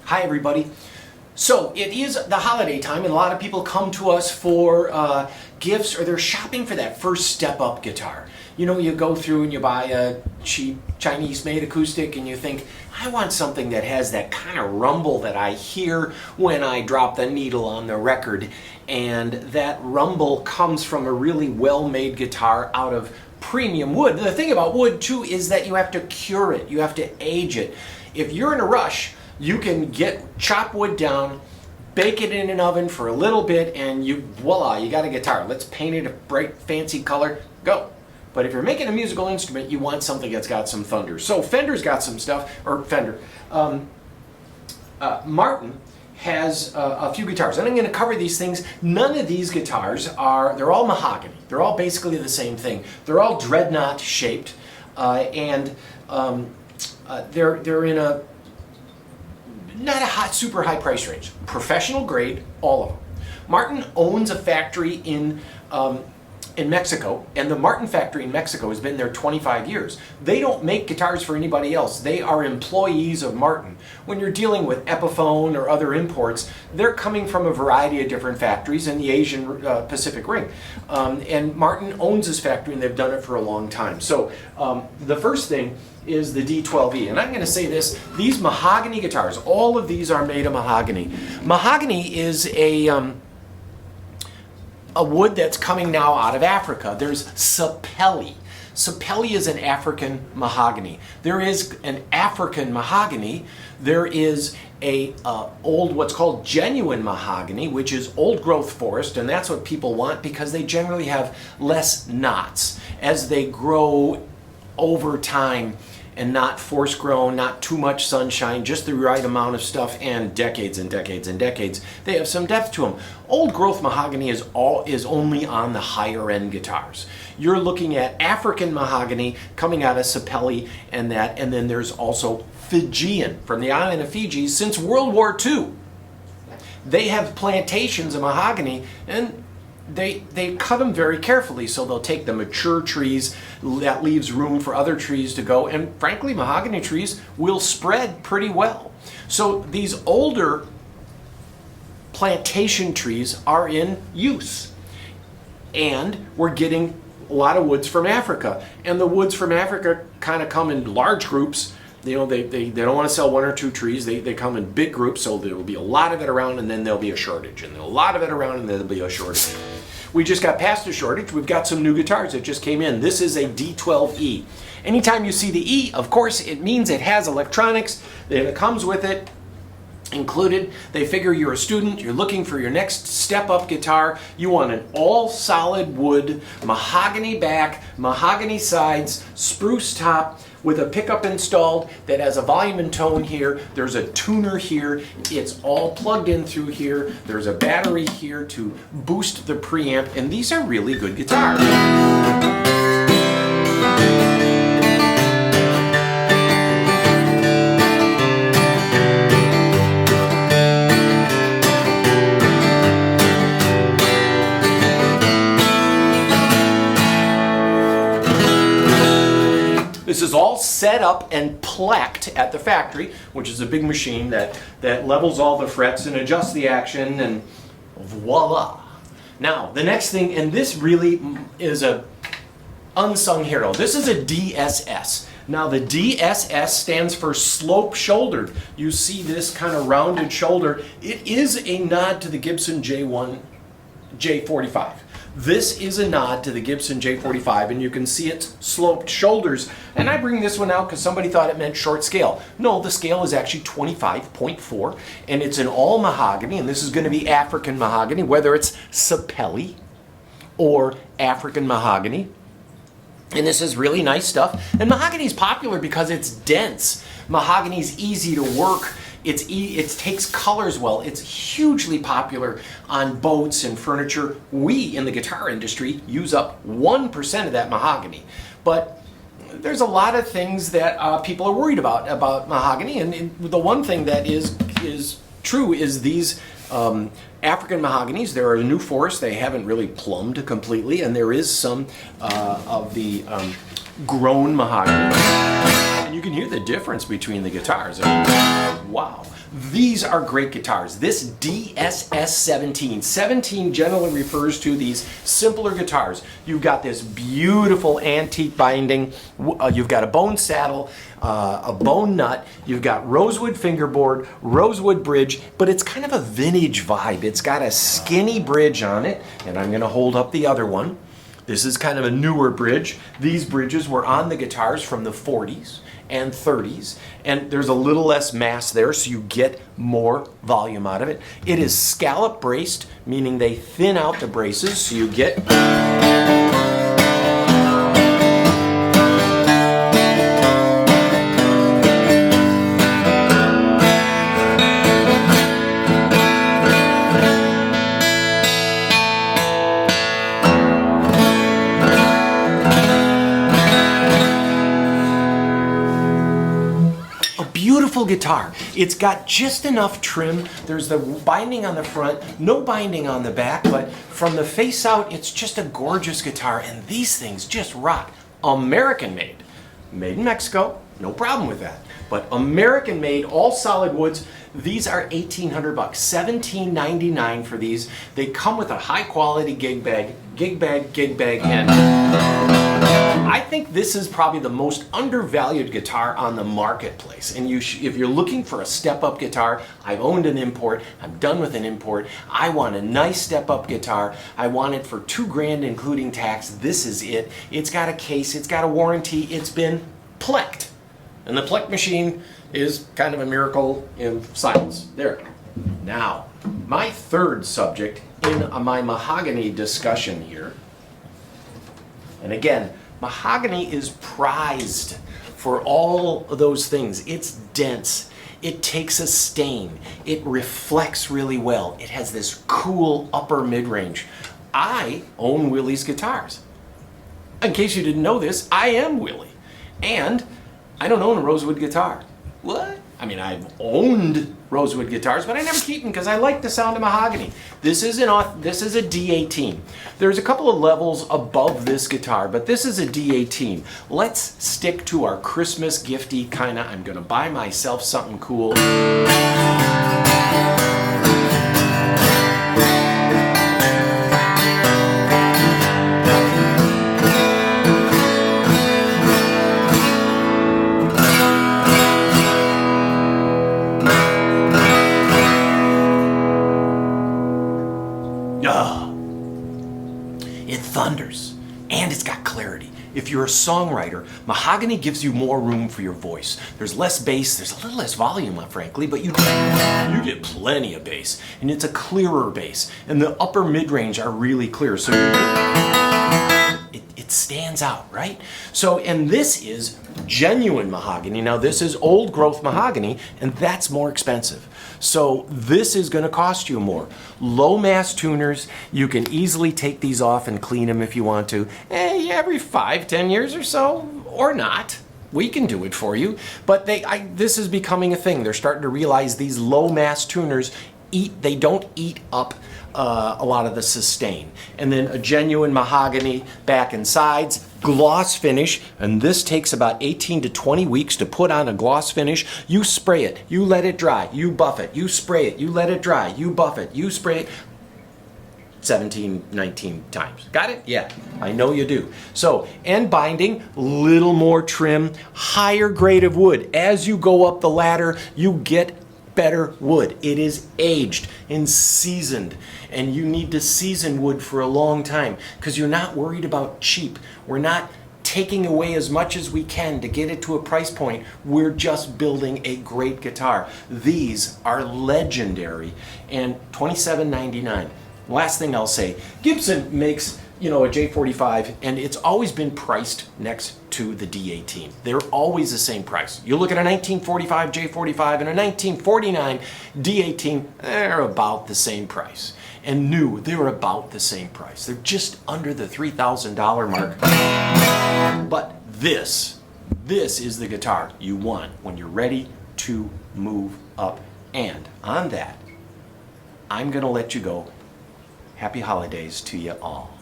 Hi everybody. So it is the holiday time and a lot of people come to us for gifts, or they're shopping for that first step up guitar. You know, you go through and you buy a cheap Chinese made acoustic and you think, I want something that has that kind of rumble that I hear when I drop the needle on the record. And that rumble comes from a really well-made guitar out of premium wood. The thing about wood too is that you have to cure it, you have to age it. If you're in a rush, you can chop wood down, bake it in an oven for a little bit, and voila, you got a guitar. Let's paint it a bright, fancy color, go. But if you're making a musical instrument, you want something that's got some thunder. So Fender's got some stuff, or Martin has a few guitars, and I'm going to cover these things. None of these guitars they're all mahogany. They're all basically the same thing. They're all dreadnought shaped, and they're in a not a super high price range. Professional grade, all of them. Martin owns a factory in Mexico, and the Martin factory in Mexico has been there 25 years. They don't make guitars for anybody else. They are employees of Martin. When you're dealing with Epiphone or other imports, they're coming from a variety of different factories in the Asian Pacific Ring. And Martin owns this factory, and they've done it for a long time. So the first thing is the D12E. And I'm going to say this, these mahogany guitars, all of these are made of mahogany. Mahogany is a wood that's coming now out of Africa. There's sapelli. Sapelli is an African mahogany. There is an African mahogany. There is a what's called genuine mahogany, which is old growth forest, and that's what people want because they generally have less knots as they grow over time, and not force grown, not too much sunshine, just the right amount of stuff, and decades and decades and decades. They have some depth to them. Old growth mahogany is only on the higher end guitars. You're looking at African mahogany coming out of sapelli and then there's also Fijian from the island of Fiji. Since World War II, they have plantations of mahogany, and they cut them very carefully, so they'll take the mature trees, that leaves room for other trees to go, and frankly mahogany trees will spread pretty well. So these older plantation trees are in use, and we're getting a lot of woods from Africa, and the woods from Africa kind of come in large groups. You know, they don't want to sell one or two trees. They come in big groups, so there will be a lot of it around, and then there'll be a shortage, and a lot of it around, and then there'll be a shortage. We just got past the shortage. We've got some new guitars that just came in. This is a D12E. Anytime you see the E, of course, it means it has electronics, and it comes with it included. They figure you're a student, you're looking for your next step-up guitar, you want an all-solid wood, mahogany back, mahogany sides, spruce top, with a pickup installed that has a volume and tone here. There's a tuner here. It's all plugged in through here. There's a battery here to boost the preamp, and these are really good guitars. This is all set up and plaqued at the factory, which is a big machine that levels all the frets and adjusts the action, and voila. Now, the next thing, and this really is a unsung hero. This is a DSS. Now, the DSS stands for slope-shouldered. You see this kind of rounded shoulder. It is a nod to the Gibson J45. This is a nod to the Gibson J45, and you can see its sloped shoulders. And I bring this one out because somebody thought it meant short scale. No, the scale is actually 25.4, and it's an all mahogany, and this is going to be African mahogany, whether it's sapelli or African mahogany. And this is really nice stuff. And mahogany is popular because it's dense. Mahogany is easy to work. It takes colors well. It's hugely popular on boats and furniture. We, in the guitar industry, use up 1% of that mahogany. But there's a lot of things that people are worried about mahogany. And the one thing that is true is these African mahoganies. They're a new forest. They haven't really plumbed completely. And there is some of the grown mahogany. And you can hear the difference between the guitars. I mean, wow. These are great guitars. This DSS 17. 17 generally refers to these simpler guitars. You've got this beautiful antique binding. You've got a bone saddle, a bone nut. You've got rosewood fingerboard, rosewood bridge, but it's kind of a vintage vibe. It's got a skinny bridge on it, and I'm going to hold up the other one. This is kind of a newer bridge. These bridges were on the guitars from the 40s and 30s, and there's a little less mass there, so you get more volume out of it. It is scallop braced, meaning they thin out the braces, so you get beautiful guitar. It's got just enough trim. There's the binding on the front, no binding on the back, but from the face out, it's just a gorgeous guitar, and these things just rock. American made. Made in Mexico, no problem with that. But American made, all solid woods. These are $1,800, $17.99 for these. They come with a high quality gig bag, and I think this is probably the most undervalued guitar on the marketplace. And if you're looking for a step-up guitar, I've owned an import, I'm done with an import, I want a nice step-up guitar, I want it for $2,000 including tax. This is it. It's got a case, it's got a warranty, it's been plecked. And the pleck machine is kind of a miracle in science. There. Now, my third subject in my mahogany discussion here, and again, mahogany is prized for all of those things. It's dense. It takes a stain. It reflects really well. It has this cool upper mid-range. I own Willie's guitars. In case you didn't know this, I am Willie. And I don't own a rosewood guitar. What? I mean, I've owned rosewood guitars, but I never keep them because I like the sound of mahogany. This is a D18. There's a couple of levels above this guitar, but this is a D18. Let's stick to our Christmas gifty kind of, I'm going to buy myself something cool. It thunders, and it's got clarity. If you're a songwriter, mahogany gives you more room for your voice. There's less bass, there's a little less volume, frankly, but you get plenty of bass, and it's a clearer bass, and the upper mid-range are really clear, so it stands out, right? So, and this is genuine mahogany. Now, this is old growth mahogany, and that's more expensive. So this is going to cost you more. Low mass tuners, you can easily take these off and clean them if you want to. Every 5-10 years or so, or not. We can do it for you. But this is becoming a thing. They're starting to realize these low mass tuners they don't eat up a lot of the sustain. And then a genuine mahogany back and sides, gloss finish, and this takes about 18 to 20 weeks to put on a gloss finish. You spray it, you let it dry, you buff it, you spray it, you let it dry, you buff it, you spray it. 17, 19 times. Got it? Yeah, I know you do. So, and binding, little more trim, higher grade of wood. As you go up the ladder, you get better wood. It is aged and seasoned, and you need to season wood for a long time because you're not worried about cheap. We're not taking away as much as we can to get it to a price point. We're just building a great guitar. These are legendary, and $27.99. Last thing I'll say, Gibson makes a J45, and it's always been priced next to the D18. They're always the same price. You look at a 1945 J45 and a 1949 D18, they're about the same price. And new, they're about the same price. They're just under the $3,000 mark. But this is the guitar you want when you're ready to move up. And on that, I'm gonna let you go. Happy holidays to you all.